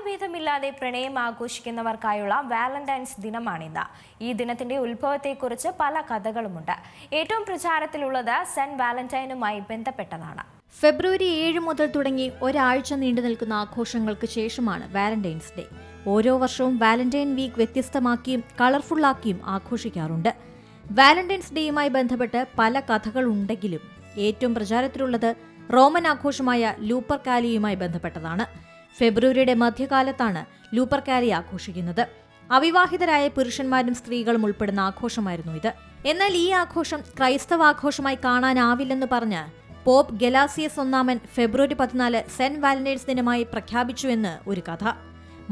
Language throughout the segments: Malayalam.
പ്രായഭേദമില്ലാതെ പ്രണയം ആഘോഷിക്കുന്നവർക്കായുള്ള വാലന്റൈൻസ് ദിനമാണിന്ന്. ഈ ദിനത്തിന്റെ ഉത്ഭവത്തെക്കുറിച്ച് പല കഥകളുമുണ്ട്. ഏറ്റവും പ്രചാരത്തിലുള്ളത് സെന്റ് വാലന്റൈനുമായി ബന്ധപ്പെട്ടതാണ്. ഫെബ്രുവരി 7 മുതൽ തുടങ്ങി ഒരാഴ്ച നീണ്ടു നിൽക്കുന്ന ആഘോഷങ്ങൾക്ക് ശേഷമാണ് വാലന്റൈൻസ് ഡേ. ഓരോ വർഷവും വാലന്റൈൻ വീക്ക് വ്യത്യസ്തമാക്കിയും കളർഫുള്ളാക്കിയും ആഘോഷിക്കാറുണ്ട്. വാലന്റൈൻസ് ഡേയുമായി ബന്ധപ്പെട്ട് പല കഥകളുണ്ടെങ്കിലും ഏറ്റവും പ്രചാരത്തിലുള്ളത് റോമൻ ആഘോഷമായ ലൂപ്പർകാലിയുമായി ബന്ധപ്പെട്ടതാണ്. ഫെബ്രുവരിയുടെ മധ്യകാലത്താണ് ലൂപ്പർകാലി ആഘോഷിക്കുന്നത്. അവിവാഹിതരായ പുരുഷന്മാരും സ്ത്രീകളും ഉൾപ്പെടുന്ന ആഘോഷമായിരുന്നു ഇത്. എന്നാൽ ഈ ആഘോഷം ക്രൈസ്തവാഘോഷമായി കാണാനാവില്ലെന്ന് പറഞ്ഞ് പോപ്പ് ഗലാസിയസ് ഒന്നാമൻ ഫെബ്രുവരി 14 സെന്റ് വാലന്റൈൻസ് ദിനമായി പ്രഖ്യാപിച്ചുവെന്ന് ഒരു കഥ.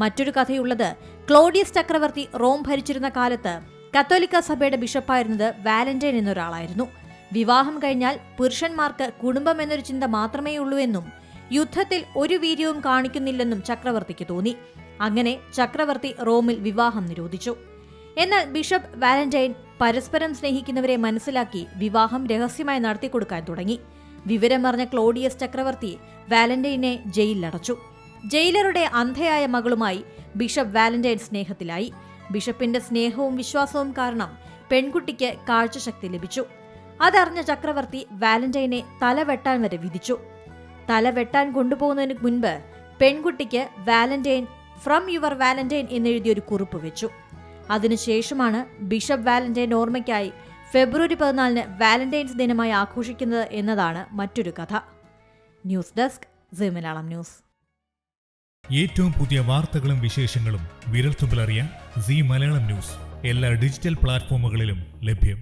മറ്റൊരു കഥയുള്ളത് ക്ലോഡിയസ് ചക്രവർത്തി റോം ഭരിച്ചിരുന്ന കാലത്ത് കത്തോലിക്ക സഭയുടെ ബിഷപ്പായിരുന്നത് വാലന്റൈൻ എന്നൊരാളായിരുന്നു. വിവാഹം കഴിഞ്ഞാൽ പുരുഷന്മാർക്ക് കുടുംബം എന്നൊരു ചിന്ത മാത്രമേ ഉള്ളൂ എന്നും യുദ്ധത്തിൽ ഒരു വീര്യവും കാണിക്കുന്നില്ലെന്നും ചക്രവർത്തിക്ക് തോന്നി. അങ്ങനെ ചക്രവർത്തി റോമിൽ വിവാഹം നിരോധിച്ചു. എന്നാൽ ബിഷപ്പ് വാലന്റൈൻ പരസ്പരം സ്നേഹിക്കുന്നവരെ മനസ്സിലാക്കി വിവാഹം രഹസ്യമായി നടത്തിക്കൊടുക്കാൻ തുടങ്ങി. വിവരമറിഞ്ഞ ക്ലോഡിയസ് ചക്രവർത്തി വാലന്റൈനെ ജയിലിലടച്ചു. ജയിലറുടെ അന്ധയായ മകളുമായി ബിഷപ്പ് വാലന്റൈൻ സ്നേഹത്തിലായി. ബിഷപ്പിന്റെ സ്നേഹവും വിശ്വാസവും കാരണം പെൺകുട്ടിക്ക് കാഴ്ചശക്തി ലഭിച്ചു. അതറിഞ്ഞ ചക്രവർത്തി വാലന്റൈനെ തലവെട്ടാൻ വരെ വിധിച്ചു. തലവെട്ടാൻ കൊണ്ടുപോകുന്നതിന് മുൻപ് പെൺകുട്ടിക്ക് വാലന്റൈൻ ഫ്രം യുവർ വാലന്റൈൻ എന്നെഴുതിയൊരു കുറിപ്പ് വെച്ചു. അതിനുശേഷമാണ് ബിഷപ്പ് വാലന്റൈൻ ഓർമ്മയ്ക്കായി ഫെബ്രുവരി 14 വാലന്റൈൻസ് ദിനമായി ആഘോഷിക്കുന്നത് എന്നതാണ് മറ്റൊരു കഥ. News desk Zee Malayalam news. ഏറ്റവും പുതിയ വാർത്തകളും വിശേഷങ്ങളും വിരൽത്തുമ്പിലറിയാൻ സീ മലയാളം ന്യൂസ് എല്ലാ ഡിജിറ്റൽ പ്ലാറ്റ്ഫോമുകളിലും ലഭ്യം.